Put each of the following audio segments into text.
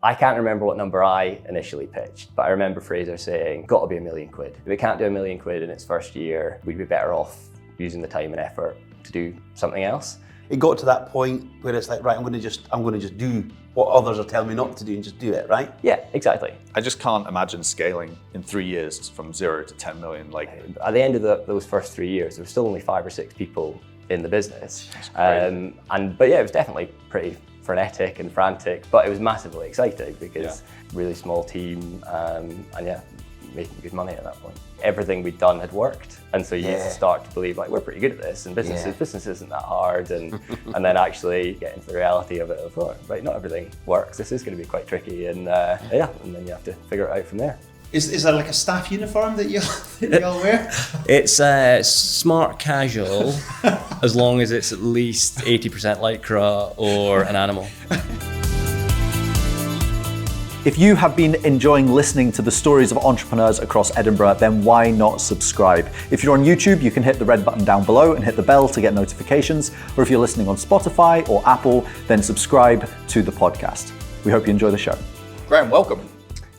I can't remember what number I initially pitched, but I remember Fraser saying, got to be £1 million. If we can't do £1 million in its first year, we'd be better off using the time and effort to do something else. It got to that point where it's like, right, I'm going to just do what others are telling me not to do and just do it, right? Yeah, exactly. I just can't imagine scaling in 3 years from 0 to 10 million. Like, at the end of those first 3 years, there were still only 5 or 6 people in the business. But yeah, it was definitely pretty frenetic and frantic, but it was massively exciting because really small team, and yeah, making good money at that point. Everything we'd done had worked, and so you start to believe like we're pretty good at this, and business isn't that hard, and and then actually get into the reality of it of, oh, right, not everything works. This is going to be quite tricky, and and then you have to figure it out from there. Is there like a staff uniform that you all wear? It's smart casual, as long as it's at least 80% lycra or an animal. If you have been enjoying listening to the stories of entrepreneurs across Edinburgh, then why not subscribe? If you're on YouTube, you can hit the red button down below and hit the bell to get notifications. Or if you're listening on Spotify or Apple, then subscribe to the podcast. We hope you enjoy the show. Graeme, welcome.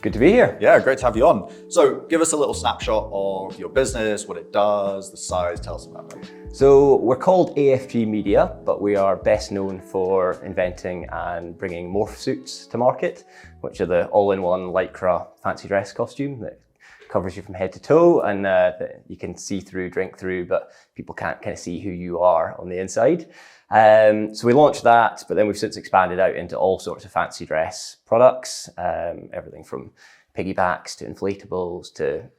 Good to be here. Yeah, great to have you on. So give us a little snapshot of your business, what it does, the size, tell us about it. So we're called AFG Media, but we are best known for inventing and bringing Morphsuits to market, which are the all-in-one lycra fancy dress costume that covers you from head to toe, and that you can see through, drink through, but people can't kind of see who you are on the inside. So we launched that, but then we've since expanded out into all sorts of fancy dress products, everything from piggybacks to inflatables to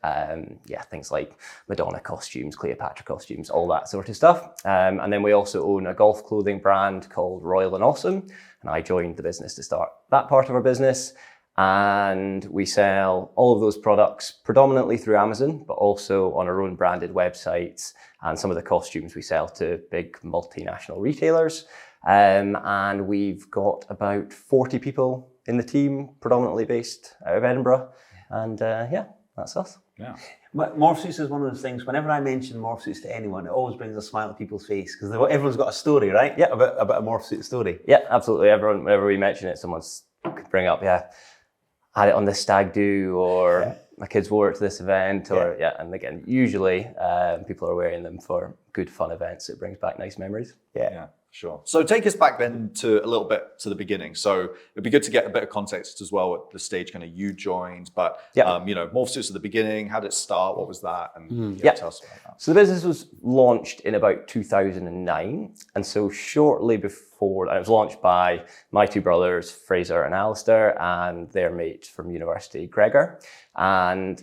things like Madonna costumes, Cleopatra costumes, all that sort of stuff. And then we also own a golf clothing brand called Royal and Awesome, and I joined the business to start that part of our business. And we sell all of those products predominantly through Amazon, but also on our own branded websites, and some of the costumes we sell to big multinational retailers. And we've got about 40 people in the team, predominantly based out of Edinburgh. And that's us. Yeah. But Morphsuits is one of those things, whenever I mention Morphsuits to anyone, it always brings a smile to people's face, because everyone's got a story, right? Yeah. About a Morphsuit story. Yeah, absolutely. Everyone, whenever we mention it, someone's bring up, had it on this stag do, or my kids wore it to this event, or and again, usually people are wearing them for good fun events. It brings back nice memories. Yeah, sure. So take us back then to a little bit to the beginning. So it'd be good to get a bit of context as well at the stage kind of you joined, but Morphsuits at the beginning, how did it start? What was that? And tell us about that. So the business was launched in about 2009, and so shortly before, and it was launched by my two brothers, Fraser and Alistair, and their mate from university, Gregor. And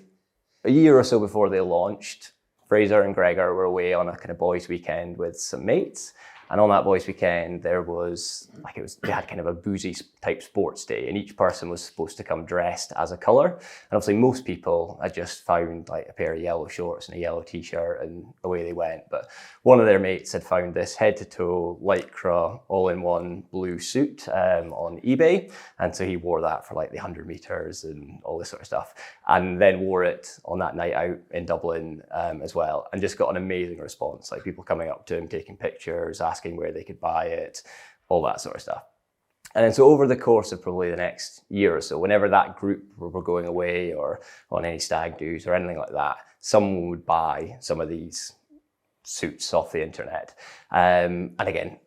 a year or so before they launched, Fraser and Gregor were away on a kind of boys' weekend with some mates. And on that boys' weekend, they had kind of a boozy type sports day, and each person was supposed to come dressed as a colour. And obviously most people had just found like a pair of yellow shorts and a yellow t-shirt, and away they went. But one of their mates had found this head to toe lycra all-in-one blue suit on eBay. And so he wore that for like the 100 metres and all this sort of stuff. And then wore it on that night out in Dublin as well, and just got an amazing response, like people coming up to him, taking pictures, asking where they could buy it, all that sort of stuff. And then so over the course of probably the next year or so, whenever that group were going away or on any stag do's or anything like that, someone would buy some of these suits off the internet. And again,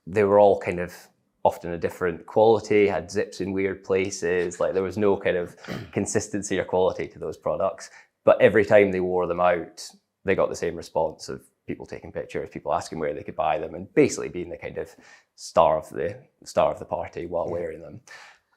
they were all kind of often a different quality, had zips in weird places, like there was no kind of consistency or quality to those products. But every time they wore them out, they got the same response of people taking pictures, people asking where they could buy them, and basically being the kind of star of the party while wearing them.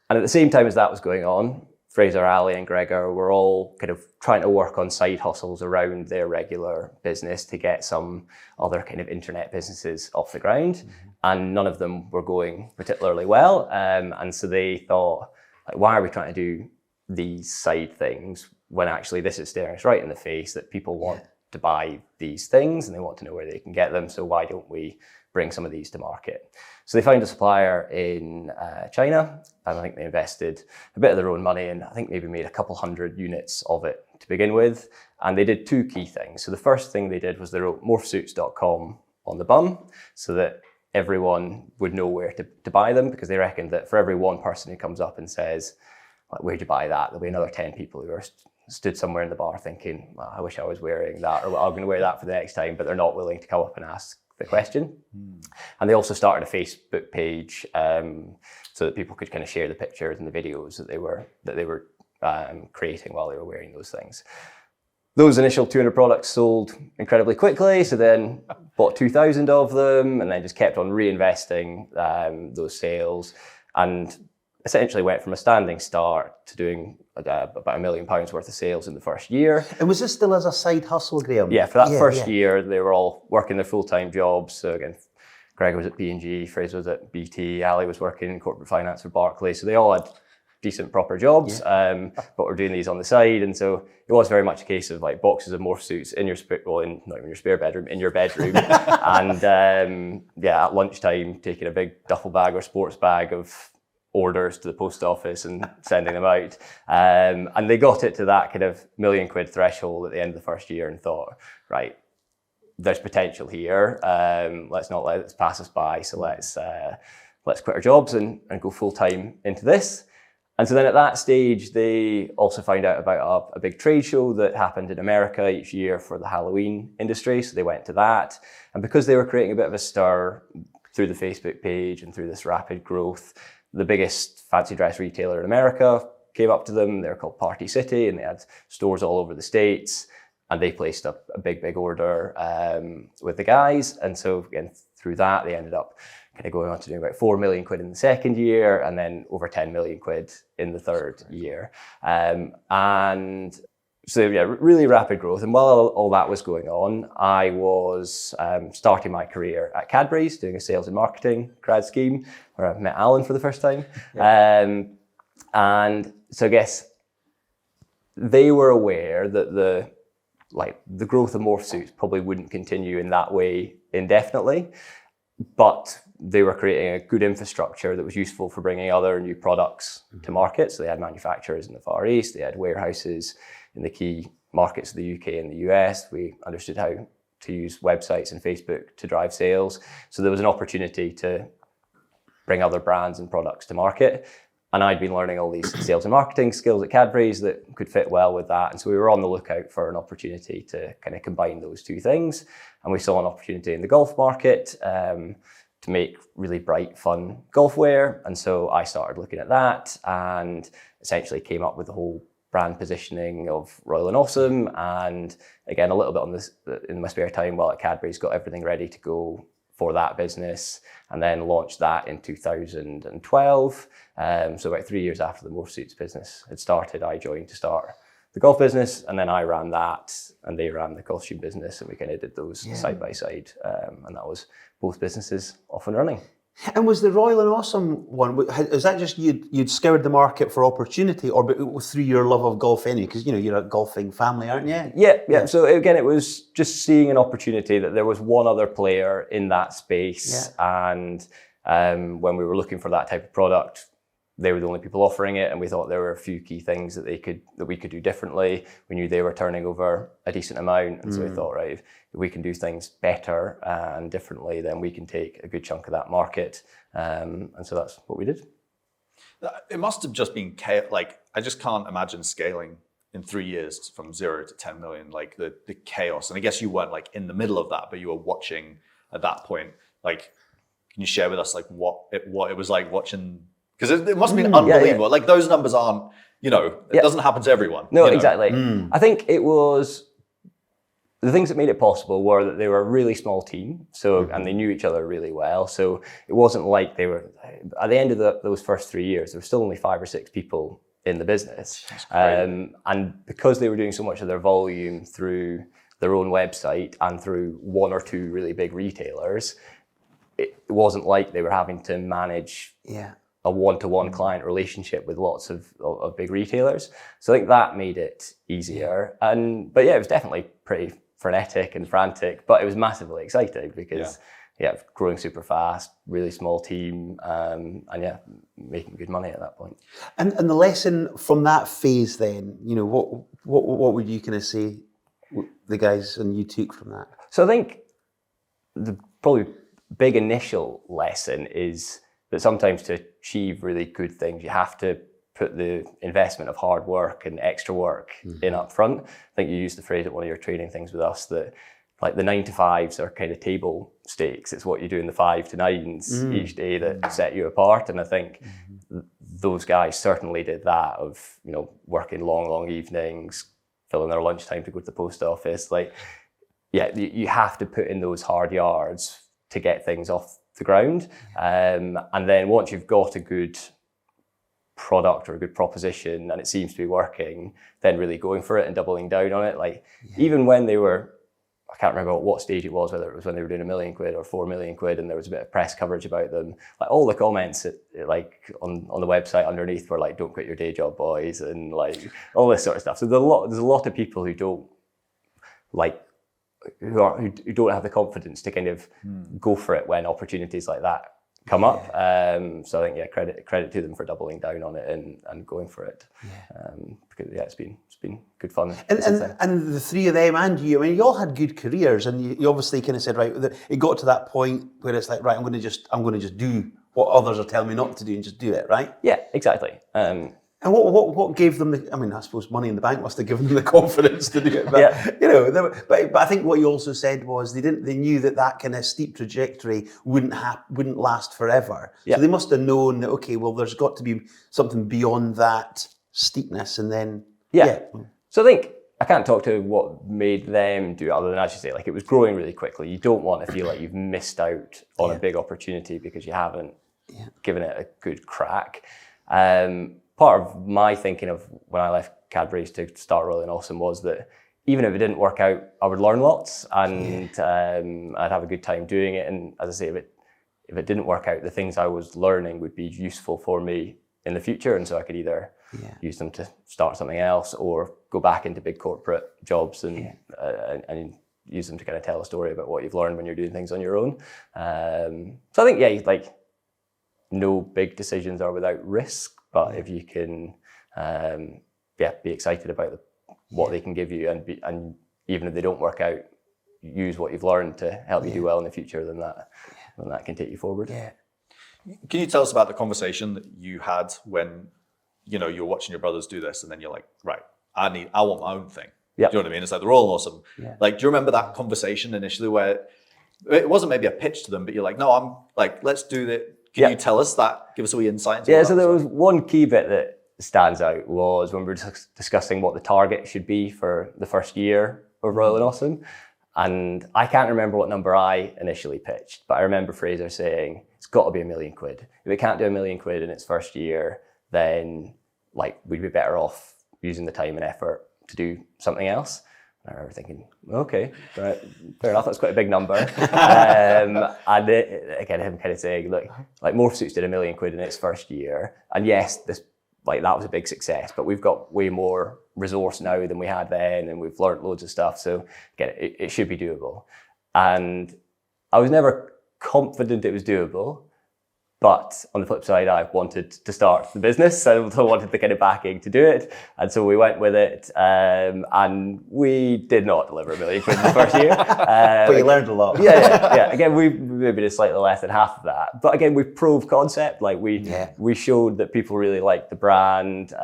And at the same time as that was going on, Fraser, Ali and Gregor were all kind of trying to work on side hustles around their regular business to get some other kind of internet businesses off the ground. And none of them were going particularly well. And so they thought, like, why are we trying to do these side things when actually this is staring us right in the face that people want to buy these things and they want to know where they can get them. So why don't we bring some of these to market? So they found a supplier in China, and I think they invested a bit of their own money and I think maybe made a couple hundred units of it to begin with. And they did two key things. So the first thing they did was they wrote morphsuits.com on the bum so that everyone would know where to buy them, because they reckoned that for every one person who comes up and says, like, where'd you buy that? There'll be another 10 people who are stood somewhere in the bar thinking, well, I wish I was wearing that, or I'm going to wear that for the next time, but they're not willing to come up and ask the question. And they also started a Facebook page so that people could kind of share the pictures and the videos that they were creating while they were wearing those things. Those initial 200 products sold incredibly quickly, so then bought 2,000 of them, and then just kept on reinvesting those sales, and essentially went from a standing start to doing about £1 million worth of sales in the first year. And was this still as a side hustle, Graeme? Yeah, for that first year, they were all working their full-time jobs. So again, Greg was at P&G, Fraser was at BT, Ali was working in corporate finance for Barclays. So they all had decent, proper jobs, but were doing these on the side. And so it was very much a case of like boxes of Morphsuits in your not even your spare bedroom, in your bedroom. And at lunchtime, taking a big duffel bag or sports bag of orders to the post office and sending them out. And they got it to that kind of £1 million threshold at the end of the first year and thought, right, there's potential here. Let's not let this pass us by. So let's quit our jobs and go full time into this. And so then at that stage, they also found out about a big trade show that happened in America each year for the Halloween industry. So they went to that. And because they were creating a bit of a stir through the Facebook page and through this rapid growth, the biggest fancy dress retailer in America came up to them. They're called Party City, and they had stores all over the States. And they placed a big order with the guys. And so again, through that, they ended up kind of going on to doing about £4 million in the second year, and then over £10 million in the third year. And so yeah, really rapid growth. And while all that was going on, I was starting my career at Cadbury's, doing a sales and marketing grad scheme, where I met Alan for the first time. And so I guess they were aware that the growth of Morphsuits probably wouldn't continue in that way indefinitely, but they were creating a good infrastructure that was useful for bringing other new products to market. So they had manufacturers in the Far East, they had warehouses in the key markets of the UK and the US. We understood how to use websites and Facebook to drive sales. So there was an opportunity to bring other brands and products to market. And I'd been learning all these sales and marketing skills at Cadbury's that could fit well with that. And so we were on the lookout for an opportunity to kind of combine those two things. And we saw an opportunity in the golf market to make really bright, fun golf wear. And so I started looking at that and essentially came up with the whole brand positioning of Royal and Awesome. And again, a little bit on this in my spare time while at Cadbury's, got everything ready to go for that business, and then launched that in 2012. So about 3 years after the Morphsuits business had started, I joined to start the golf business, and then I ran that, and they ran the costume business, and we kind of did those side by side, and that was both businesses off and running. And was the Royal and Awesome one, is that just you'd scoured the market for opportunity, or through your love of golf anyway? Because you're a golfing family, aren't you? Yeah. So again, it was just seeing an opportunity that there was one other player in that space, and when we were looking for that type of product, they were the only people offering it, and we thought there were a few key things that we could do differently. We knew they were turning over a decent amount, and so we thought, right, if we can do things better and differently, then we can take a good chunk of that market, and so that's what we did. It must have just been like, I just can't imagine scaling in 3 years from 0 to 10 million, like the chaos. And I guess you weren't like in the middle of that, but you were watching at that point. Like, can you share with us like what it was like watching? Because it must have been unbelievable. Yeah. Like those numbers aren't, it doesn't happen to everyone. No, exactly. I think it was, the things that made it possible were that they were a really small team, and they knew each other really well. So it wasn't like they were, at the end of those first 3 years, there were still only 5 or 6 people in the business. And because they were doing so much of their volume through their own website and through 1 or 2 really big retailers, it wasn't like they were having to manage a one-to-one client relationship with lots of big retailers. So I think that made it easier. But it was definitely pretty frenetic and frantic, but it was massively exciting because growing super fast, really small team, and making good money at that point. And the lesson from that phase then, what would you kind of say the guys and you took from that? So I think the probably big initial lesson is that sometimes to achieve really good things, you have to put the investment of hard work and extra work in up front. I think you used the phrase at one of your training things with us that like the 9 to 5s are kind of table stakes. It's what you do in the 5 to 9s each day that set you apart. And I think those guys certainly did that of, you know, working long evenings, filling their lunchtime to go to the post office. Like, yeah, you have to put in those hard yards to get things off the ground. And then once you've got a good product or a good proposition and it seems to be working, then really going for it and doubling down on it. Like even when they were, I can't remember what stage it was, whether it was when they were doing £1 million or £4 million, and there was a bit of press coverage about them. Like all the comments like on the website underneath were like, "Don't quit your day job, boys," and like all this sort of stuff. So there's a lot of people who don't like who don't have the confidence to kind of go for it when opportunities like that come up. So I think credit to them for doubling down on it and going for it. Because it's been good fun. And the three of them and you, I mean, you all had good careers, and you obviously kind of said, right, it got to that point where it's like, right, I'm going to just do what others are telling me not to do and just do it, right? Yeah, exactly. And what gave them the? I mean, I suppose money in the bank must have given them the confidence to do it. But you know, but I think what you also said was they knew that kind of steep trajectory wouldn't last forever. So they must have known that, okay, well, there's got to be something beyond that steepness, and then So I think I can't talk to what made them do it, other than, as you say, like it was growing really quickly. You don't want to feel like you've missed out on a big opportunity because you haven't given it a good crack. Part of my thinking of when I left Cadbury's to start Rolling Awesome was that even if it didn't work out, I would learn lots and I'd have a good time doing it. And as I say, if it didn't work out, the things I was learning would be useful for me in the future. And so I could either use them to start something else or go back into big corporate jobs and use them to kind of tell a story about what you've learned when you're doing things on your own. So I think, like no big decisions are without risk. But if you can, be excited about what they can give you, and even if they don't work out, use what you've learned to help you do well in the future, then that can take you forward. Yeah. Can you tell us about the conversation that you had when, you know, you're watching your brothers do this, and then you're like, right, I want my own thing. Yeah. Do you know what I mean? It's like they're all awesome. Yeah. Like, do you remember that conversation initially where it wasn't maybe a pitch to them, but you're like, no, I'm like, let's do that. Can you tell us that? Give us a wee insight into so there was one key bit that stands out was when we were discussing what the target should be for the first year of Royal and Awesome. And I can't remember what number I initially pitched, but I remember Fraser saying, it's got to be £1 million. If it can't do £1 million in its first year, then like we'd be better off using the time and effort to do something else. I remember thinking, okay, right, fair enough, that's quite a big number. And again, him kind of saying, look, like Morphsuits did £1 million in its first year. And yes, that was a big success, but we've got way more resource now than we had then, and we've learned loads of stuff. So again, it should be doable. And I was never confident it was doable. But on the flip side, I wanted to start the business, so I wanted the kind of backing to do it. And so we went with it, and we did not deliver £1 million in the first year. But you learned a lot. Yeah. Again, we maybe did slightly less than half of that. But again, we proved concept. Like we showed that people really liked the brand.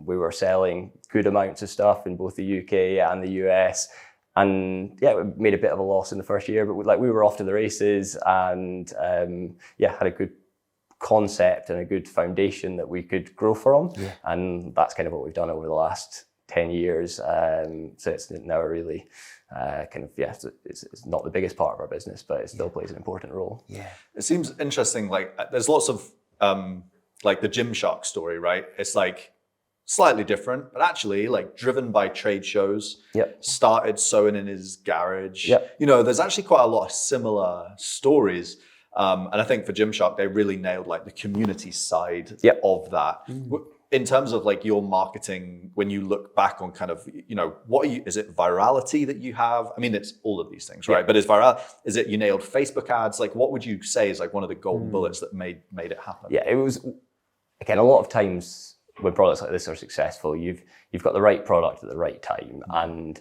We were selling good amounts of stuff in both the UK and the US. And we made a bit of a loss in the first year, but we were off to the races and had a good concept and a good foundation that we could grow from. And that's kind of what we've done over the last 10 years. So it's now a really it's not the biggest part of our business, but it still plays an important role. Yeah. It seems interesting. Like there's lots of like the Gymshark story, right? It's like slightly different, but actually like driven by trade shows, started sewing in his garage. You know, there's actually quite a lot of similar stories. And I think for Gymshark, they really nailed like the community side of that. In terms of like your marketing, when you look back on kind of, you know, is it virality that you have? I mean, it's all of these things, right? But is it you nailed Facebook ads? Like what would you say is like one of the golden bullets that made it happen? Yeah, it was, again, a lot of times when products like this are successful, you've got the right product at the right time, and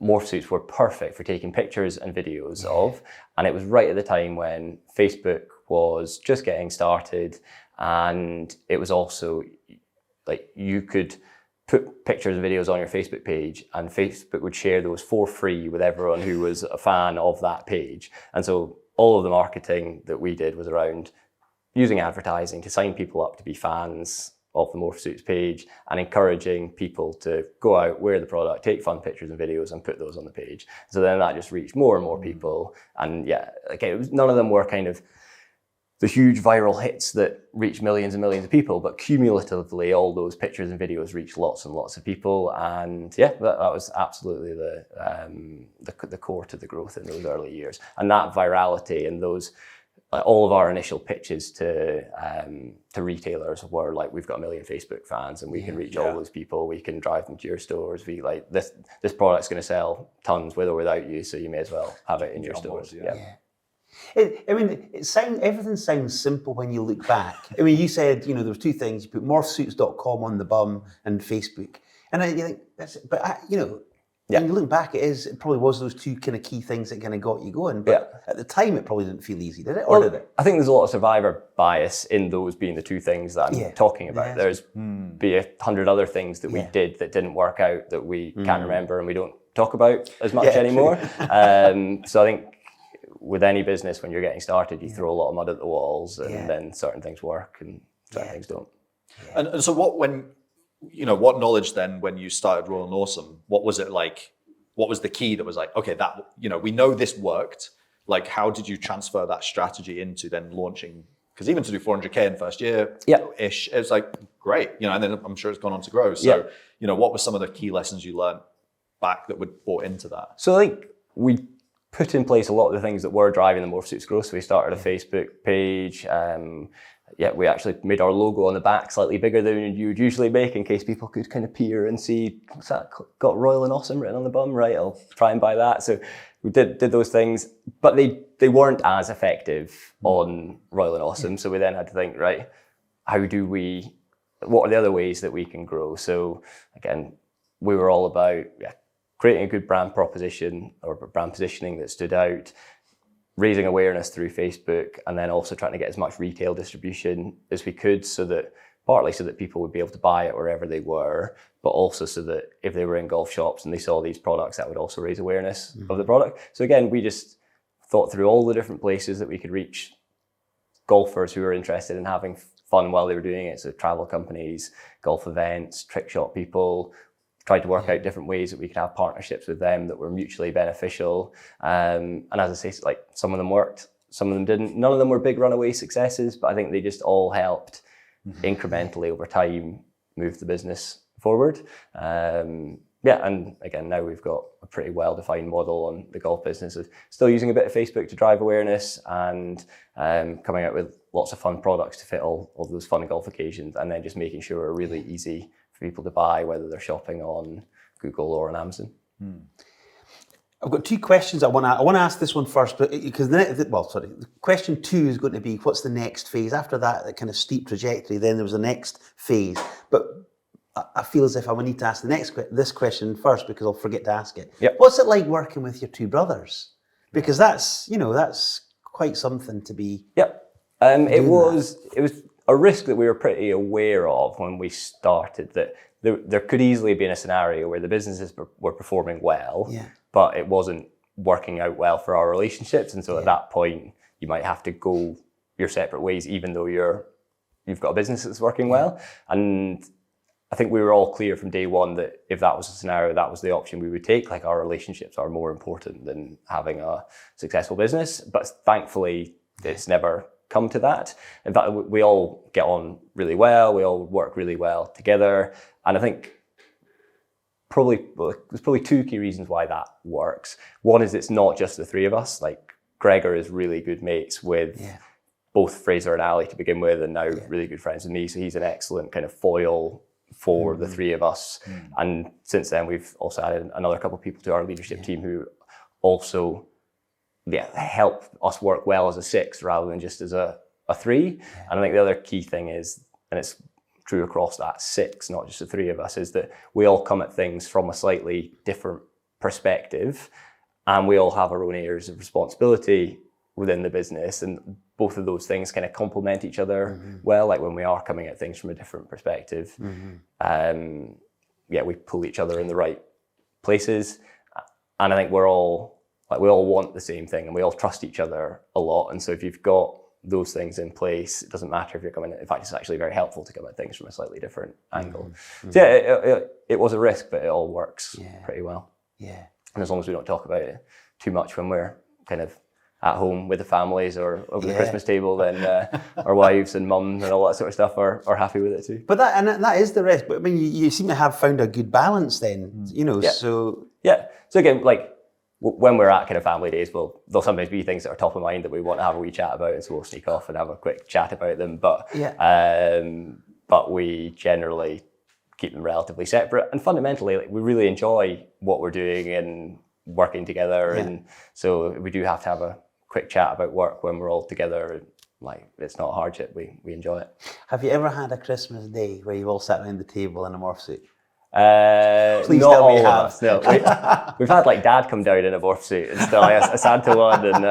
Morphsuits were perfect for taking pictures and videos of, and it was right at the time when Facebook was just getting started, And it was also like you could put pictures and videos on your Facebook page, and Facebook would share those for free with everyone who was a fan of that page. And so all of the marketing that we did was around using advertising to sign people up to be fans of the Morphsuits page and encouraging people to go out, wear the product, take fun pictures and videos and put those on the page. So then that just reached more and more people. And yeah, okay, none of them were kind of the huge viral hits that reach millions and millions of people, but cumulatively all those pictures and videos reach lots and lots of people. And yeah, that was absolutely the core to the growth in those early years. And that virality and those, all of our initial pitches to retailers were like, we've got 1 million Facebook fans and we can reach all those people. We can drive them to your stores. We like this product's going to sell tons with or without you, so you may as well have it in your stores. Everything sounds simple when you look back. I mean, you said, there was two things. You put morphsuits.com on the bum and Facebook. And you think, when you look back, it probably was those two kind of key things that kind of got you going. But at the time, it probably didn't feel easy, did it? Or did it? I think there's a lot of survivor bias in those being the two things that I'm talking about. Yeah. There's be 100 other things that we did that didn't work out that we can't remember and we don't talk about as much anymore. So I think with any business, when you're getting started, you throw a lot of mud at the walls, and then certain things work and certain things don't. And so what knowledge then, when you started Royal and Awesome, what was it like? What was the key that was like, okay, that, we know this worked. Like, how did you transfer that strategy into then launching? Because even to do 400K in first year ish, it was like, great, and then I'm sure it's gone on to grow. So, what were some of the key lessons you learned back that would brought into that? So I think we put in place a lot of the things that were driving the Morphsuits growth. So we started a Facebook page. We actually made our logo on the back slightly bigger than you would usually make, in case people could kind of peer and see, what's that got Royal and Awesome written on the bum? Right, I'll try and buy that. So we did those things, but they weren't as effective on Royal and Awesome. So we then had to think, right, what are the other ways that we can grow? So again, we were all about creating a good brand proposition or brand positioning that stood out, raising awareness through Facebook, and then also trying to get as much retail distribution as we could, partly so that people would be able to buy it wherever they were, but also so that if they were in golf shops and they saw these products, that would also raise awareness of the product. So again, we just thought through all the different places that we could reach golfers who were interested in having fun while they were doing it. So travel companies, golf events, trick shop people. Tried to work out different ways that we could have partnerships with them that were mutually beneficial. And as I say, like, some of them worked, some of them didn't. None of them were big runaway successes, but I think they just all helped incrementally over time move the business forward. And again, now we've got a pretty well-defined model on the golf business of still using a bit of Facebook to drive awareness and coming out with lots of fun products to fit all those fun golf occasions, and then just making sure we're really easy for people to buy, whether they're shopping on Google or on Amazon. I've got two questions I want to ask this one first, but because the question 2 is going to be, what's the next phase? After that kind of steep trajectory, then there was the next phase. But I feel as if I would need to ask this question first, because I'll forget to ask it. Yep. What's it like working with your two brothers? Because that's quite something to be. Yep. It was a risk that we were pretty aware of when we started, that there could easily be in a scenario where the businesses were performing well, but it wasn't working out well for our relationships. And so at that point, you might have to go your separate ways, even though you've got a business that's working well. And I think we were all clear from day one that if that was a scenario, that was the option we would take. Like, our relationships are more important than having a successful business. But thankfully, it's never come to that. In fact, we all get on really well. We all work really well together. And I think there's probably 2 key reasons why that works. One is it's not just the 3 of us. Like, Gregor is really good mates with both Fraser and Ali to begin with, and now really good friends with me. So he's an excellent kind of foil for the 3 of us. And since then, we've also added another couple of people to our leadership team who also help us work well as a 6 rather than just as a 3. And I think the other key thing is, and it's true across that 6, not just the 3 of us, is that we all come at things from a slightly different perspective, and we all have our own areas of responsibility within the business, and both of those things kind of complement each other well. Like when we are coming at things from a different perspective, we pull each other in the right places, and I think we all want the same thing, and we all trust each other a lot. And so if you've got those things in place, it doesn't matter if you're coming. In fact, it's actually very helpful to come at things from a slightly different angle. So it was a risk, but it all works pretty well. Yeah. And as long as we don't talk about it too much when we're kind of at home with the families or over the Christmas table, then our wives and mums and all that sort of stuff are happy with it too. But that is the risk. But I mean, you seem to have found a good balance then, so... Yeah. So again, like when we're at kind of family days, there'll sometimes be things that are top of mind that we want to have a wee chat about, and so we'll sneak off and have a quick chat about them. But we generally keep them relatively separate. And fundamentally, like, we really enjoy what we're doing and working together. And so we do have to have a quick chat about work when we're all together. Like, it's not a hardship. We enjoy it. Have you ever had a Christmas day where you've all sat around the table in a morph suit? Please not tell me you have. No, we've had like Dad come down in a morph suit and still a Santa one, and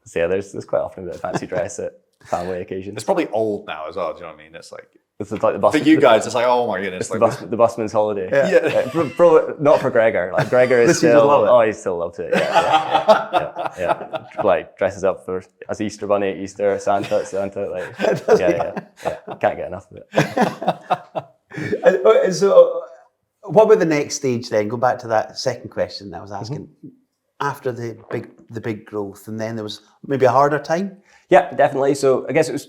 so there's quite often a bit of fancy dress at family occasions. It's probably old now as well. Do you know what I mean? It's like the bus, for you guys. It's like, oh my goodness, it's like the busman's holiday. Yeah. Probably not for Gregor. Like Gregor is still, he still loves it. Yeah. Like dresses up as Easter bunny at Easter, Santa at Santa. Like can't get enough of it. So, what about the next stage then? Go back to that second question that I was asking. After the big growth, and then there was maybe a harder time? Yeah, definitely. So I guess it was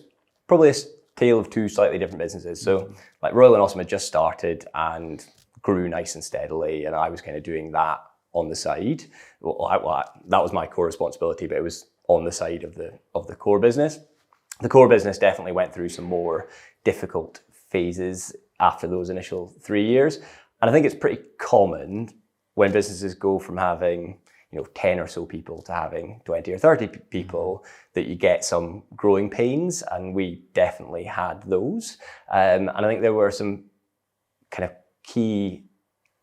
probably a tale of two slightly different businesses. So like Royal and Awesome had just started and grew nice and steadily, and I was kind of doing that on the side. That was my core responsibility, but it was on the side of the core business. The core business definitely went through some more difficult phases after those initial 3 years. And I think it's pretty common when businesses go from having 10 or so people to having 20 or 30 people that you get some growing pains, and we definitely had those. And I think there were some kind of key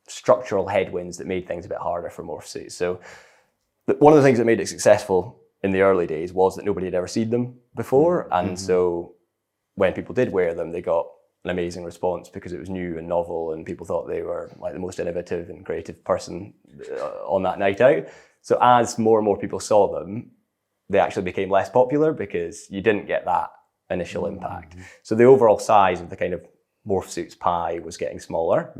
structural headwinds that made things a bit harder for Morphsuits. So one of the things that made it successful in the early days was that nobody had ever seen them before. And so when people did wear them, they got an amazing response because it was new and novel, and people thought they were like the most innovative and creative person on that night out. So as more and more people saw them, they actually became less popular because you didn't get that initial impact. So the overall size of the kind of Morphsuits pie was getting smaller.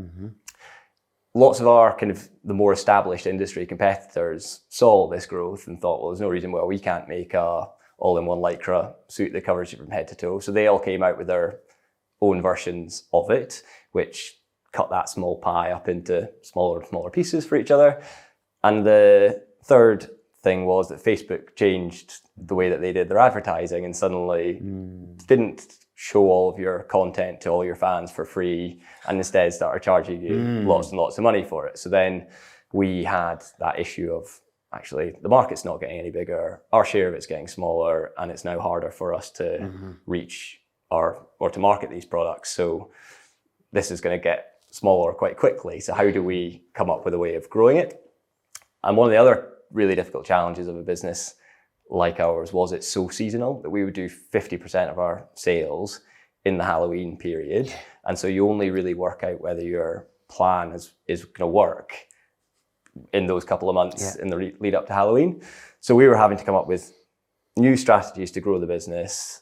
Lots of our kind of the more established industry competitors saw this growth and thought, well, there's no reason why we can't make a all-in-one Lycra suit that covers you from head to toe. So they all came out with their own versions of it, which cut that small pie up into smaller and smaller pieces for each other. And the third thing was that Facebook changed the way that they did their advertising and suddenly didn't show all of your content to all your fans for free and instead started charging you lots and lots of money for it. So then we had that issue of actually the market's not getting any bigger, our share of it's getting smaller, and it's now harder for us to reach or to market these products. So this is going to get smaller quite quickly. So how do we come up with a way of growing it? And one of the other really difficult challenges of a business like ours was it's so seasonal that we would do 50% of our sales in the Halloween period. And so you only really work out whether your plan is going to work in those couple of months in the lead up to Halloween. So we were having to come up with new strategies to grow the business,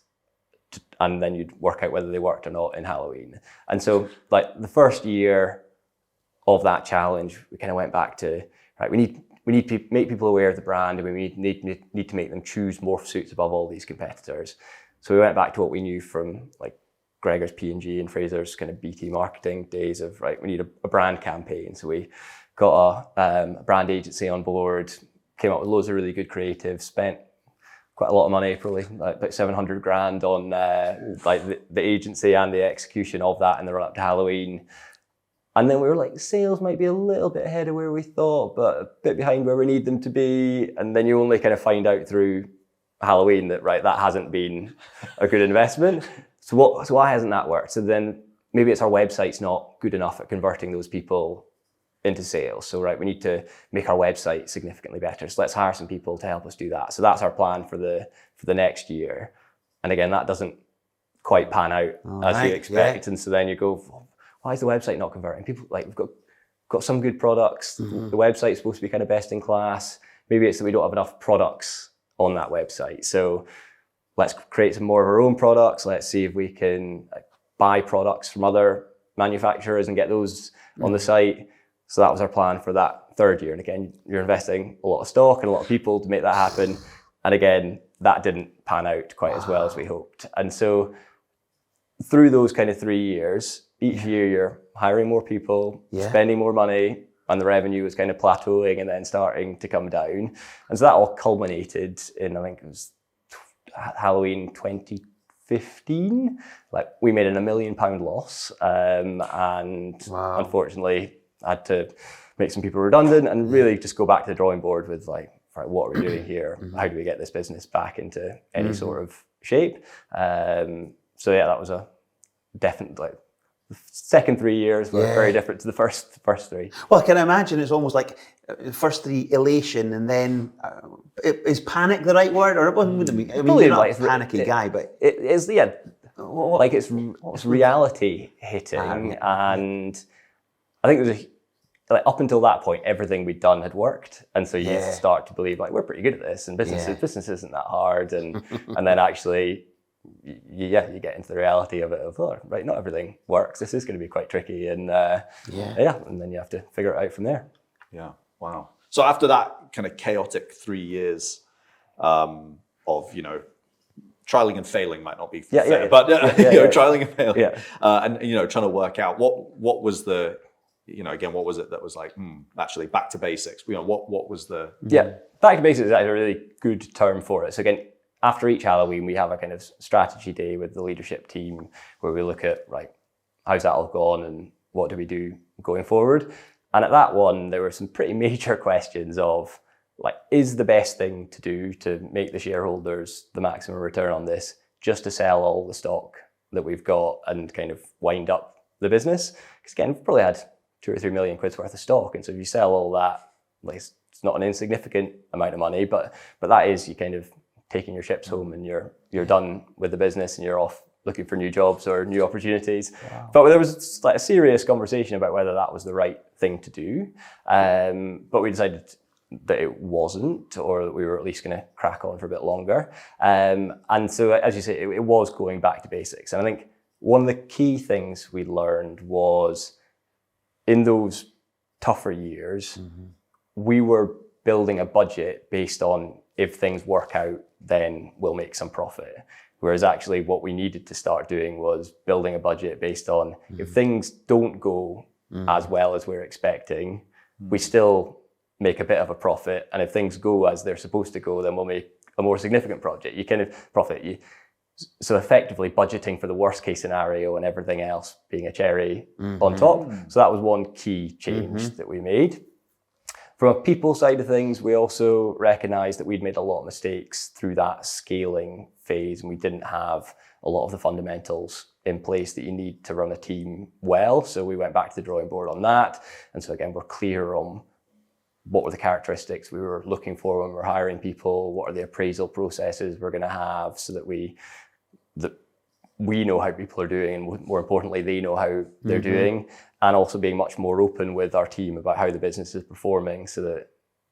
and then you'd work out whether they worked or not in Halloween. And so like the first year of that challenge, we kind of went back to, right, we need to make people aware of the brand, and we need to make them choose Morphsuits above all these competitors. So we went back to what we knew from like Gregor's P&G and Fraser's kind of BT marketing days of, right, we need a brand campaign. So we got a brand agency on board, came up with loads of really good creative, spent quite a lot of money, probably like about 700 grand on like the agency and the execution of that in the run up to Halloween. And then we were like, sales might be a little bit ahead of where we thought, but a bit behind where we need them to be. And then you only kind of find out through Halloween that, right, that hasn't been a good investment. So why hasn't that worked? So then maybe it's our website's not good enough at converting those people into sales. So right, we need to make our website significantly better. So let's hire some people to help us do that. So that's our plan for the next year. And again, that doesn't quite pan out as you expect. And so then you go, why is the website not converting? People like, we've got some good products. The website's supposed to be kind of best in class. Maybe it's that we don't have enough products on that website. So let's create some more of our own products. Let's see if we can buy products from other manufacturers and get those on the site. So that was our plan for that third year. And again, you're investing a lot of stock and a lot of people to make that happen. And again, that didn't pan out quite as well as we hoped. And so through those kind of 3 years, each year you're hiring more people, spending more money, and the revenue was kind of plateauing and then starting to come down. And so that all culminated in, I think it was Halloween 2015. Like, we made an £1 million loss, and unfortunately had to make some people redundant and really just go back to the drawing board with like, right, what are we doing here? How do we get this business back into any sort of shape? So yeah, that was a definite, like, the second 3 years were very different to the first three. Well, I can imagine it's almost like the first three elation, and then is panic the right word? Or it wouldn't be. I mean, you're not a panicky guy, but it is. Yeah, like it's reality hitting, and I think there's like up until that point, everything we'd done had worked, and so you start to believe like we're pretty good at this, and business isn't that hard, and then actually. You get into the reality of it right, not everything works. This is going to be quite tricky, and and then you have to figure it out from there. Yeah, wow. So after that kind of chaotic 3 years of, you know, trialing and failing might not be fair, but trialing and failing, and you know, trying to work out what was the, you know, again, what was it that was like, actually back to basics? You know, what was the back to basics is actually a really good term for it. So again, after each Halloween, we have a kind of strategy day with the leadership team where we look at, right, how's that all gone and what do we do going forward? And at that one, there were some pretty major questions of, like, is the best thing to do to make the shareholders the maximum return on this just to sell all the stock that we've got and kind of wind up the business? Because again, we've probably had 2 or 3 million quid's worth of stock. And so if you sell all that, like, it's not an insignificant amount of money, but that is, you kind of taking your ships home and you're done with the business and you're off looking for new jobs or new opportunities. Wow. But there was like a serious conversation about whether that was the right thing to do. But we decided that it wasn't, or that we were at least going to crack on for a bit longer. And so, as you say, it was going back to basics. And I think one of the key things we learned was in those tougher years, we were building a budget based on if things work out, then we'll make some profit. Whereas actually what we needed to start doing was building a budget based on if things don't go as well as we're expecting, we still make a bit of a profit. And if things go as they're supposed to go, then we'll make a more significant project. You kind of profit. So effectively budgeting for the worst case scenario and everything else being a cherry on top. So that was one key change that we made. From a people side of things, we also recognized that we'd made a lot of mistakes through that scaling phase, and we didn't have a lot of the fundamentals in place that you need to run a team well. So we went back to the drawing board on that. And so again, we're clear on what were the characteristics we were looking for when we're hiring people, what are the appraisal processes we're going to have so that we know how people are doing, and more importantly, they know how they're doing, and also being much more open with our team about how the business is performing so that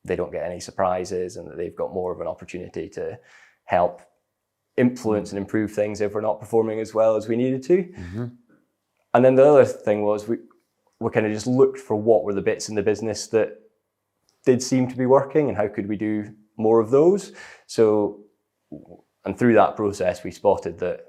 they don't get any surprises and that they've got more of an opportunity to help influence and improve things if we're not performing as well as we needed to. And then the other thing was we kind of just looked for what were the bits in the business that did seem to be working and how could we do more of those. So, and through that process, we spotted that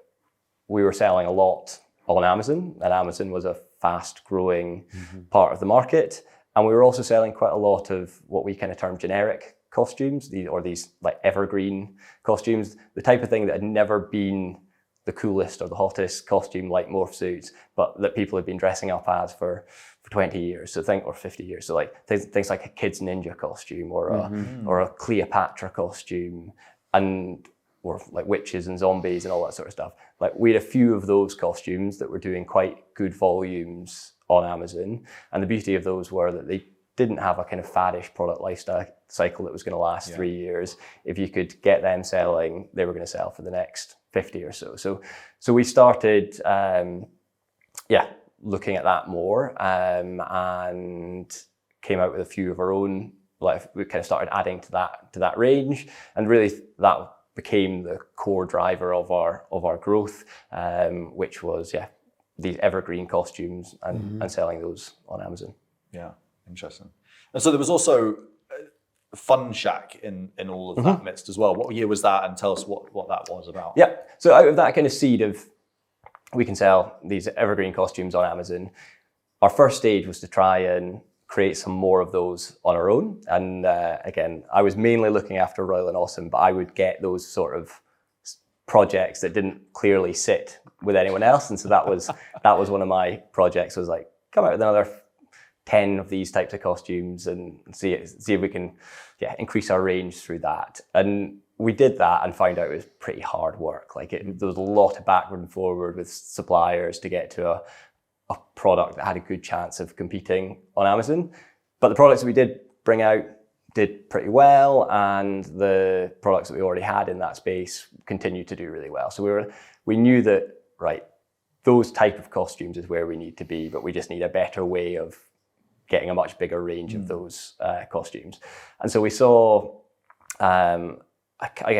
we were selling a lot on Amazon, and Amazon was a fast growing part of the market. And we were also selling quite a lot of what we kind of term generic costumes, these like evergreen costumes, the type of thing that had never been the coolest or the hottest costume like Morphsuits, but that people had been dressing up as for 20 years, or 50 years. So like things like a kid's ninja costume or a Cleopatra costume, or like witches and zombies and all that sort of stuff. Like we had a few of those costumes that were doing quite good volumes on Amazon. And the beauty of those were that they didn't have a kind of faddish product lifestyle cycle that was going to last 3 years. If you could get them selling, they were going to sell for the next 50 or so. So we started, looking at that more, and came out with a few of our own. Like we kind of started adding to that range, and really that became the core driver of our growth, which was these evergreen costumes and selling those on Amazon. Yeah, interesting. And so there was also Fun Shack in all of that midst as well. What year was that? And tell us what that was about. Yeah, so out of that kind of seed of we can sell these evergreen costumes on Amazon, our first stage was to try and create some more of those on our own. And again, I was mainly looking after Royal and Awesome, but I would get those sort of projects that didn't clearly sit with anyone else. And so that was one of my projects, was like, come out with another 10 of these types of costumes and see if we can increase our range through that. And we did that and found out it was pretty hard work. Like there was a lot of backward and forward with suppliers to get to a product that had a good chance of competing on Amazon. But the products that we did bring out did pretty well, and the products that we already had in that space continued to do really well. So we knew that, right, those type of costumes is where we need to be, but we just need a better way of getting a much bigger range of those costumes. And so we saw, again,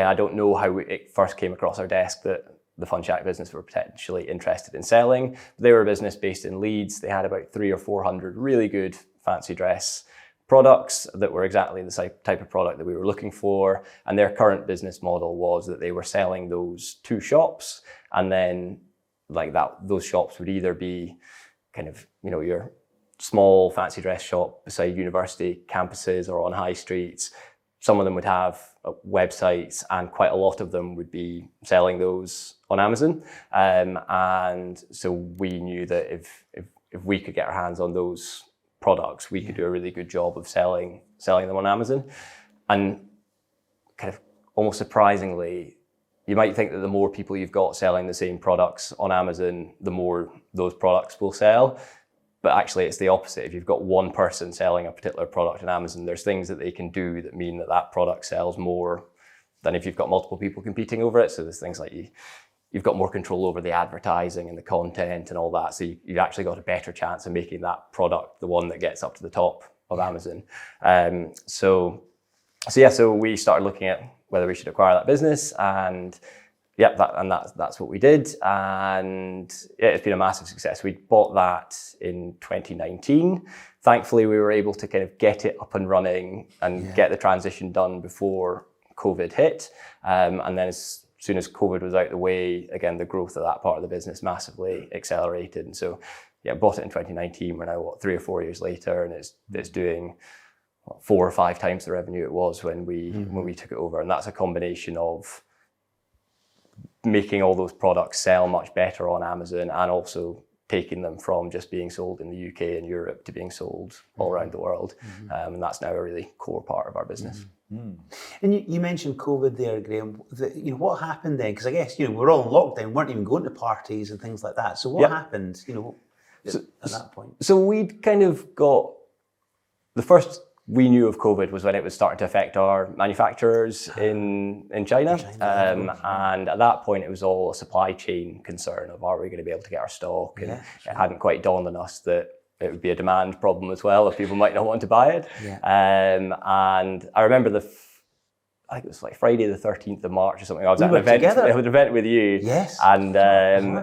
I don't know how it first came across our desk that the Fun Shack business were potentially interested in selling. They were a business based in Leeds. They had about 300 or 400 really good fancy dress products that were exactly the type of product that we were looking for. And their current business model was that they were selling those to shops, and then like that, those shops would either be kind of, your small fancy dress shop beside university campuses or on high streets. Some of them would have websites, and quite a lot of them would be selling those on Amazon. And so we knew that if we could get our hands on those products, we could do a really good job of selling them on Amazon. And kind of almost surprisingly, you might think that the more people you've got selling the same products on Amazon, the more those products will sell. But actually it's the opposite. If you've got one person selling a particular product on Amazon, there's things that they can do that mean that product sells more than if you've got multiple people competing over it. So there's things like you've got more control over the advertising and the content and all that. So you've actually got a better chance of making that product the one that gets up to the top of Amazon. So we started looking at whether we should acquire that business, and that's what we did. And it's been a massive success. We bought that in 2019. Thankfully, we were able to kind of get it up and running and get the transition done before COVID hit. And then as soon as COVID was out the way, again, the growth of that part of the business massively accelerated. And so, bought it in 2019. We're now 3 or 4 years later, and it's doing 4 or 5 times the revenue it was when we took it over. And that's a combination of making all those products sell much better on Amazon, and also taking them from just being sold in the UK and Europe to being sold all around the world. And that's now a really core part of our business. And you mentioned COVID there, Graeme. What happened then? Because I guess, we're all in lockdown, weren't even going to parties and things like that. So what happened, at that point? So we'd kind of got, the first we knew of COVID was when it was starting to affect our manufacturers in China. And at that point, it was all a supply chain concern of, are we going to be able to get our stock? And it hadn't quite dawned on us that it would be a demand problem as well, if people might not want to buy it. And I remember I think it was like Friday the 13th of March or something. I was at an event with you. Yes. And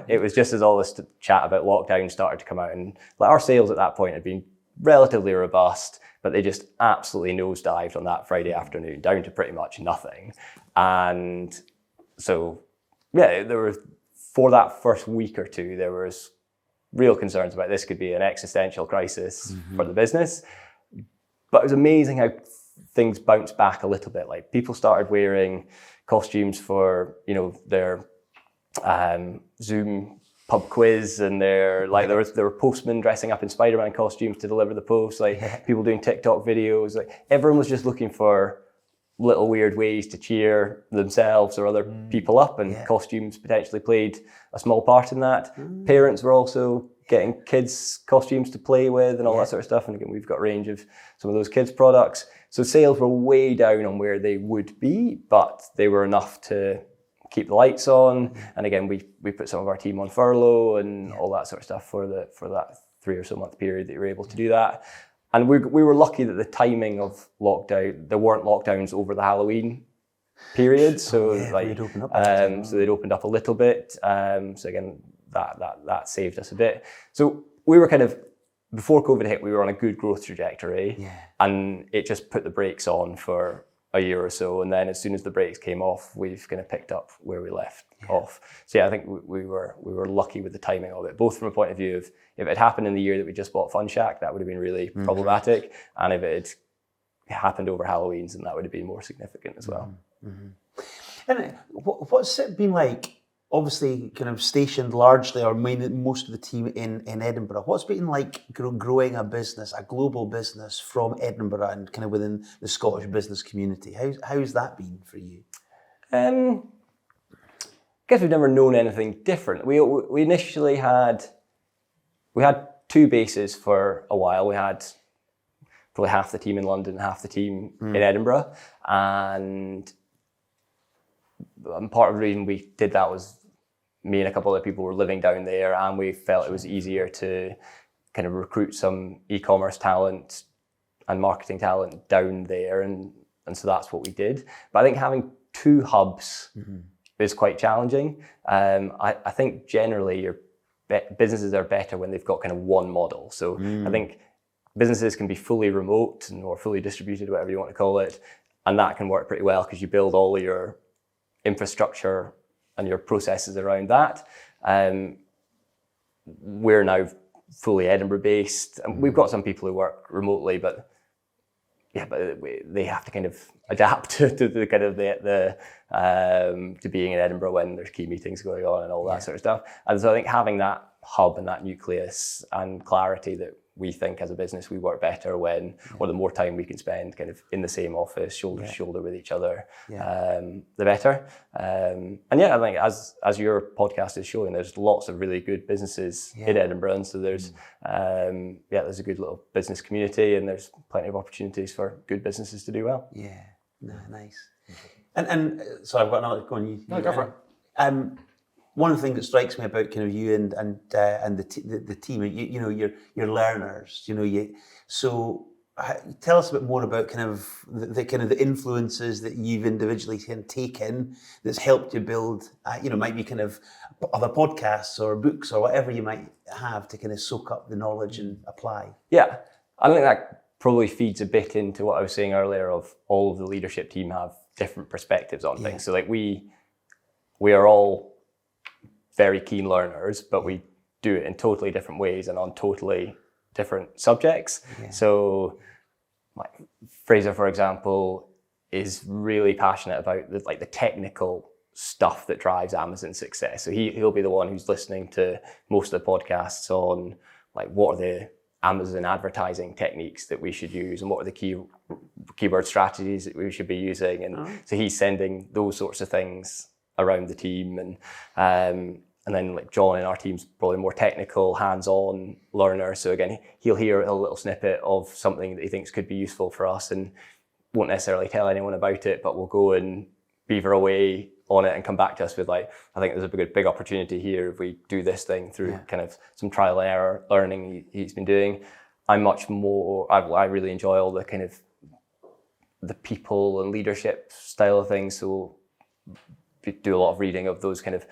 it was just as all this chat about lockdown started to come out. And like our sales at that point had been relatively robust, but they just absolutely nosedived on that Friday afternoon, down to pretty much nothing. And so, there were, for that first week or two, there was real concerns about this could be an existential crisis for the business. But it was amazing how things bounced back a little bit. Like people started wearing costumes for, their Zoom pub quiz, and there were postmen dressing up in Spider-Man costumes to deliver the post, people doing TikTok videos. Like everyone was just looking for little weird ways to cheer themselves or other people up, and costumes potentially played a small part in that. Parents were also getting kids costumes to play with and all that sort of stuff. And again, we've got a range of some of those kids products. So sales were way down on where they would be, but they were enough to keep the lights on. And again, we put some of our team on furlough and all that sort of stuff for that 3 or so month period that you were able to do that. And we were lucky that the timing of lockdown, there weren't lockdowns over the Halloween period. So so they'd opened up a little bit. So again, that saved us a bit. So we were kind of, before COVID hit, we were on a good growth trajectory, and it just put the brakes on for a year or so. And then as soon as the brakes came off, we've kind of picked up where we left off. So yeah, I think we were lucky with the timing of it, both from a point of view of if it happened in the year that we just bought Fun Shack, that would have been really problematic. And if it had happened over Halloween's, then that would have been more significant as well. And what's it been like? Obviously, kind of stationed largely, or most of the team in Edinburgh. What's it been like growing a business, a global business from Edinburgh and kind of within the Scottish business community? How's that been for you? I guess we've never known anything different. We initially had 2 bases for a while. We had probably half the team in London, half the team in Edinburgh, and part of the reason we did that was me and a couple other people were living down there, and we felt it was easier to kind of recruit some e-commerce talent and marketing talent down there, and so that's what we did. But I think having 2 hubs is quite challenging. I think generally businesses are better when they've got kind of one model. So I think businesses can be fully remote or fully distributed, whatever you want to call it, and that can work pretty well because you build all of your infrastructure and your processes around that. We're now fully Edinburgh based, and we've got some people who work remotely, but they have to kind of adapt to the kind of to being in Edinburgh when there's key meetings going on and all that sort of stuff. And so I think having that hub and that nucleus and clarity that we think as a business we work better when, or the more time we can spend kind of in the same office, shoulder to shoulder with each other, the better. And I think as your podcast is showing, there's lots of really good businesses in Edinburgh, and so there's there's a good little business community, and there's plenty of opportunities for good businesses to do well. Yeah, no, nice. And so I've got another one. No, go for it. One of the things that strikes me about kind of you and the team, you know, you're learners. You know, so tell us a bit more about kind of the influences that you've individually taken that's helped you build. Might be kind of other podcasts or books or whatever you might have to kind of soak up the knowledge and apply. Yeah, I think that probably feeds a bit into what I was saying earlier of all of the leadership team have different perspectives on things. So like we are all very keen learners, but we do it in totally different ways and on totally different subjects. So like Fraser, for example, is really passionate about the technical stuff that drives Amazon's success. So he'll be the one who's listening to most of the podcasts on like what are the Amazon advertising techniques that we should use and what are the keyword strategies that we should be using. And so he's sending those sorts of things around the team, and then like John in our team's probably more technical, hands-on learner. So again, he'll hear a little snippet of something that he thinks could be useful for us and won't necessarily tell anyone about it, but we'll go and beaver away on it and come back to us with like, I think there's a big opportunity here if we do this thing through kind of some trial and error learning he's been doing. I'm much more, I really enjoy all the kind of the people and leadership style of things. So do a lot of reading of those kind of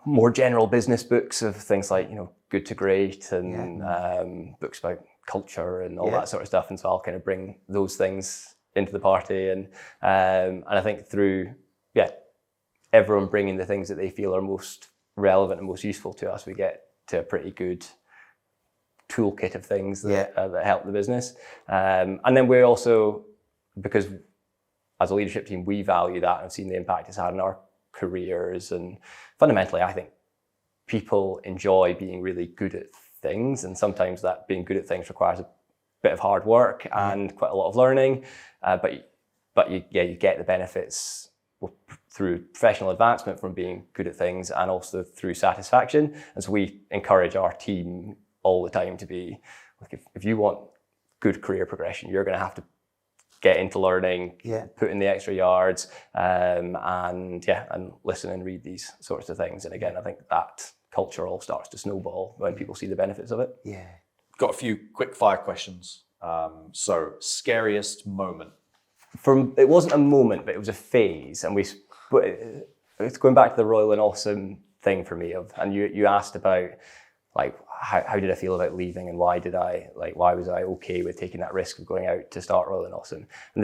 more general business books of things like, Good to Great and books about culture and all that sort of stuff. And so I'll kind of bring those things into the party. And I think through, everyone bringing the things that they feel are most relevant and most useful to us, we get to a pretty good toolkit of things that help the business. And then we're also, because as a leadership team, we value that and have seen the impact it's had on our careers. And fundamentally, I think people enjoy being really good at things. And sometimes that being good at things requires a bit of hard work and quite a lot of learning. But you get the benefits through professional advancement from being good at things and also through satisfaction. And so we encourage our team all the time to be, like, if you want good career progression, you're going to have to get into learning, put in the extra yards, and listen and read these sorts of things. And again, I think that culture all starts to snowball when people see the benefits of it. Yeah. Got a few quick fire questions. So, scariest moment? It wasn't a moment, but it was a phase. And it's going back to the Royal and Awesome thing for me. And you asked about, like, how did I feel about leaving, and why was I okay with taking that risk of going out to start Royal and Awesome? And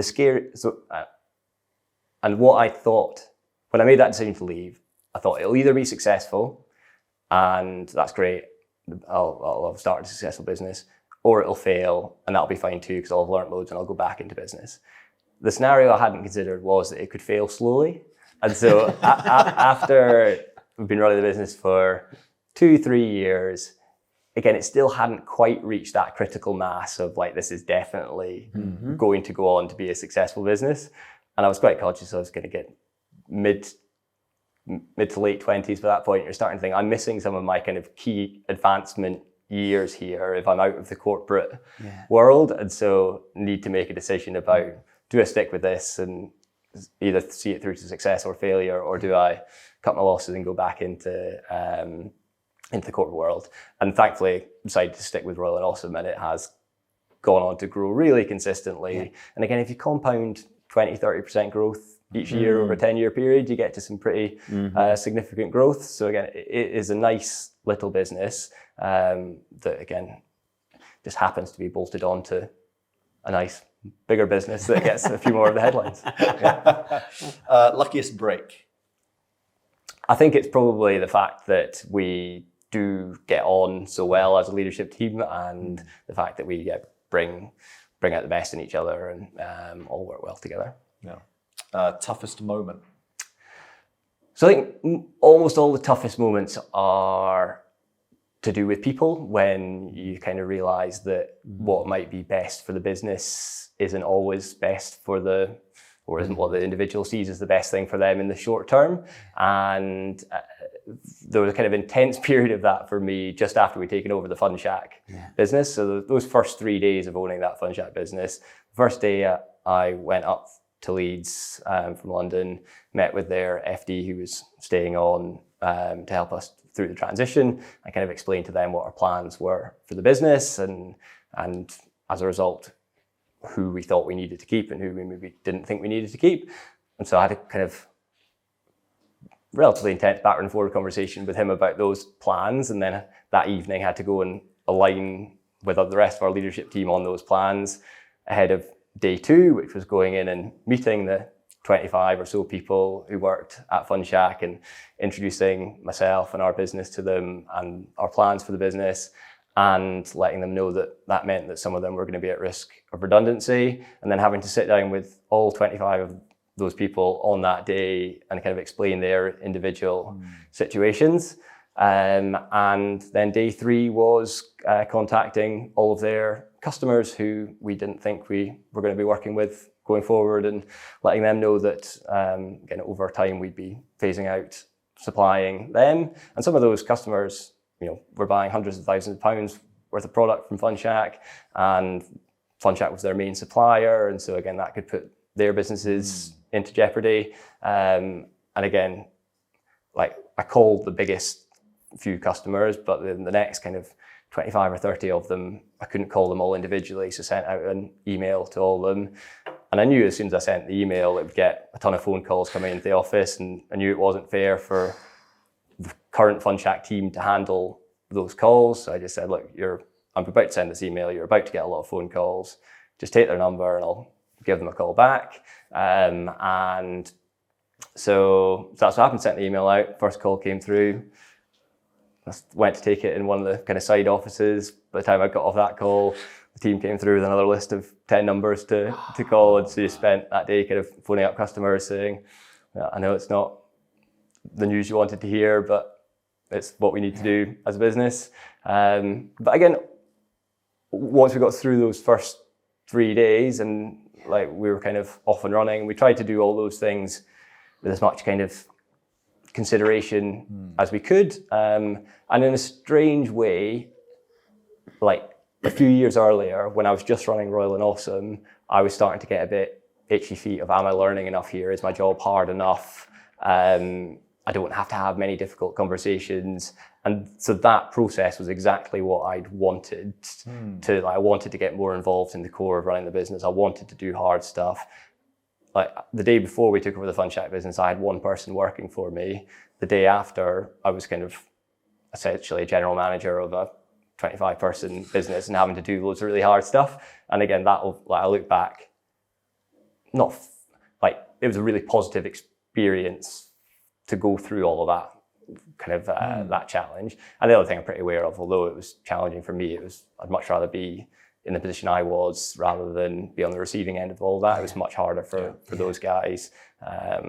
and what I thought when I made that decision to leave, I thought it'll either be successful, and that's great, I'll have started a successful business, or it'll fail, and that'll be fine too, because I'll have learned loads and I'll go back into business. The scenario I hadn't considered was that it could fail slowly. And so after we've been running the business for 2-3 years, again, it still hadn't quite reached that critical mass of, like, this is definitely going to go on to be a successful business. And I was quite conscious I was going to get mid to late 20s by that point. You're starting to think, I'm missing some of my kind of key advancement years here if I'm out of the corporate world. And so need to make a decision about, do I stick with this and either see it through to success or failure, or do I cut my losses and go back into the corporate world? And thankfully, decided to stick with Royal and Awesome, and it has gone on to grow really consistently. Yeah. And again, if you compound 20-30% growth each year over a 10-year period, you get to some pretty significant growth. So again, it is a nice little business that, again, just happens to be bolted onto a nice bigger business that gets a few more of the headlines. Luckiest break? I think it's probably the fact that we do get on so well as a leadership team, and the fact that we bring out the best in each other and all work well together. Yeah. Toughest moment? So I think almost all the toughest moments are to do with people, when you kind of realize that what might be best for the business isn't always best for or isn't what the individual sees as the best thing for them in the short term. And there was a kind of intense period of that for me just after we'd taken over the Fun Shack business. So those first 3 days of owning that Fun Shack business, first day I went up to Leeds from London, met with their FD who was staying on to help us through the transition. I kind of explained to them what our plans were for the business, and as a result, who we thought we needed to keep and who we maybe didn't think we needed to keep. And so I had a kind of relatively intense backward and forward conversation with him about those plans. And then that evening had to go and align with the rest of our leadership team on those plans ahead of day 2, which was going in and meeting the 25 or so people who worked at Fun Shack and introducing myself and our business to them and our plans for the business, and letting them know that meant that some of them were going to be at risk of redundancy, and then having to sit down with all 25 of those people on that day and kind of explain their individual situations. And then day 3 was contacting all of their customers who we didn't think we were going to be working with going forward, and letting them know that again, over time we'd be phasing out supplying them. And some of those customers, were buying hundreds of thousands of pounds worth of product from Fun Shack, and Fun Shack was their main supplier. And so again, that could put their businesses into jeopardy. And again, like, I called the biggest few customers, but then the next kind of 25 or 30 of them, I couldn't call them all individually, so sent out an email to all of them. And I knew as soon as I sent the email, it would get a ton of phone calls coming into the office, and I knew it wasn't fair for the current Fun Shack team to handle those calls. So I just said, look, I'm about to send this email, you're about to get a lot of phone calls, just take their number and I'll give them a call back. And so that's what happened, sent the email out, first call came through. I went to take it in one of the kind of side offices. By the time I got off that call, the team came through with another list of 10 numbers to call. And so you spent that day kind of phoning up customers saying, I know it's not the news you wanted to hear, but it's what we need to do as a business. But again, once we got through those first 3 days and like we were kind of off and running, we tried to do all those things with as much kind of consideration as we could. And in a strange way, like a few years earlier, when I was just running Royal and Awesome, I was starting to get a bit itchy feet of, am I learning enough here? Is my job hard enough? I don't have to have many difficult conversations. And so that process was exactly what I'd wanted to. I wanted to get more involved in the core of running the business. I wanted to do hard stuff. Like the day before we took over the Fun Shack business, I had one person working for me. The day after, I was kind of essentially a general manager of a 25-person business and having to do loads of really hard stuff. And again, I look back, it was a really positive experience to go through all of that kind of that challenge. And the other thing I'm pretty aware of, although it was challenging for me, I'd much rather be in the position I was rather than be on the receiving end of all that. It was much harder for those guys.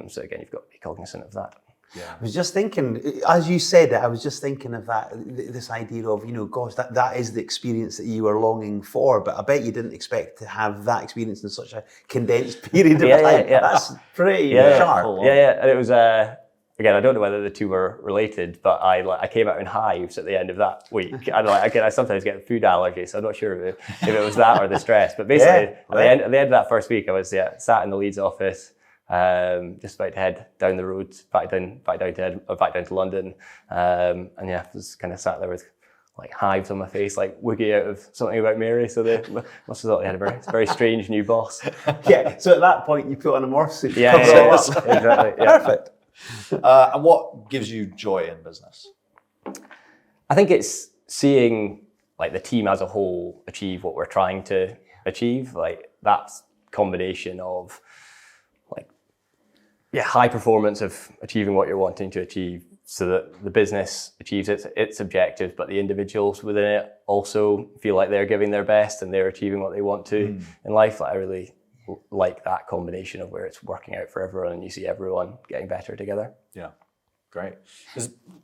So again, you've got to be cognizant of that. Yeah. I was just thinking, as you said it, I was just thinking of that, this idea of, gosh, that is the experience that you were longing for, but I bet you didn't expect to have that experience in such a condensed period of time. Yeah. That's pretty sharp. Yeah. And it was, again, I don't know whether the two were related, but I came out in hives at the end of that week. And I sometimes get food allergies, so I'm not sure if it was that or the stress. But basically, at the end of that first week, I was sat in the Leeds office, just about to head down the road, back down to London, and just kind of sat there with like hives on my face, like Woogie out of Something About Mary. So they must have thought they had a very strange new boss. Yeah. So at that point, you put on a morphsuit. Yeah, exactly. Yeah. Perfect. And what gives you joy in business? I think it's seeing like the team as a whole achieve what we're trying to achieve. Like that combination of high performance of achieving what you're wanting to achieve, so that the business achieves its objectives, but the individuals within it also feel like they're giving their best and they're achieving what they want to in life. Like I really like that combination of where it's working out for everyone and you see everyone getting better together. Yeah, great.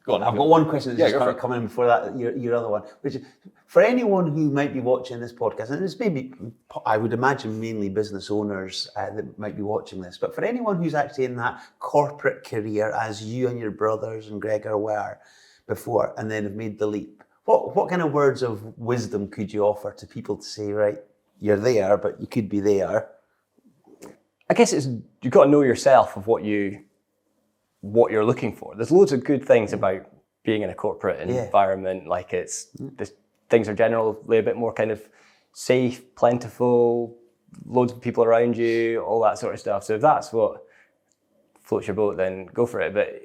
Go on. I've got one question that's just coming in before that, your other one, which is for anyone who might be watching this podcast, and it's maybe, I would imagine, mainly business owners that might be watching this, but for anyone who's actually in that corporate career as you and your brothers and Gregor were before, and then have made the leap, what kind of words of wisdom could you offer to people to say, right, you're there, but you could be there? I guess you've got to know yourself of what you're looking for. There's loads of good things about being in a corporate environment. Like things are generally a bit more kind of safe, plentiful, loads of people around you, all that sort of stuff. So if that's what floats your boat, then go for it. But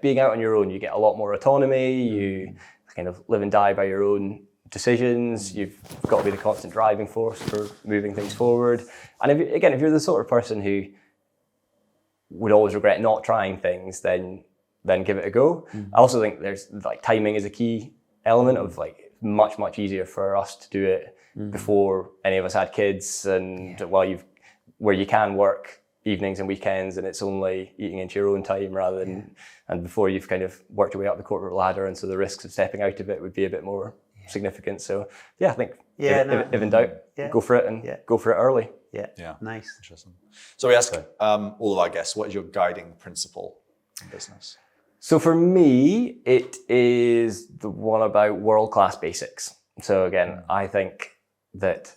being out on your own, you get a lot more autonomy. You kind of live and die by your own decisions. You've got to be the constant driving force for moving things forward. And if you're the sort of person who would always regret not trying things, then give it a go. I also think there's timing is a key element of much easier for us to do it before any of us had kids, and where you can work evenings and weekends and it's only eating into your own time rather than and before you've kind of worked your way up the corporate ladder, and so the risks of stepping out of it would be a bit more significant. So I think if in doubt, go for it and go for it early. Yeah. Nice. Interesting. So we ask all of our guests, what is your guiding principle in business? So for me, it is the one about world-class basics. So again, I think that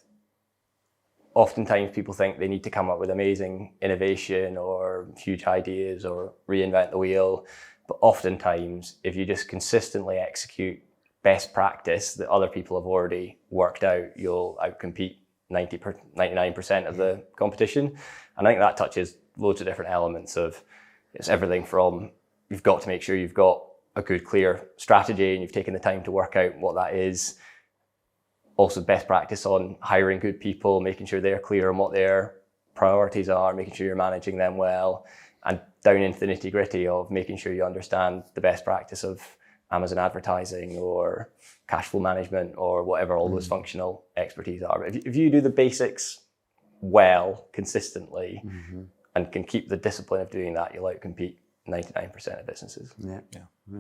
oftentimes people think they need to come up with amazing innovation or huge ideas or reinvent the wheel. But oftentimes, if you just consistently execute best practice that other people have already worked out, you'll outcompete 99% of the competition. And I think that touches loads of different elements of, it's everything from, you've got to make sure you've got a good, clear strategy and you've taken the time to work out what that is. Also best practice on hiring good people, making sure they're clear on what their priorities are, making sure you're managing them well, and down into the nitty gritty of making sure you understand the best practice of Amazon advertising or cash flow management or whatever all those functional expertise are. But if you do the basics well, consistently, and can keep the discipline of doing that, you'll outcompete 99% of businesses. Yeah.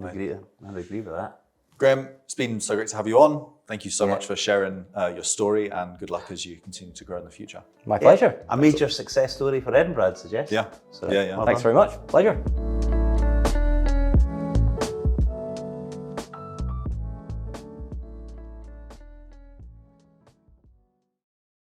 I agree with that. Graeme, it's been so great to have you on. Thank you so much for sharing your story, and good luck as you continue to grow in the future. My pleasure. A major success story for Edinburgh, I'd suggest. Yeah. So, Yeah. Thanks very much. Pleasure.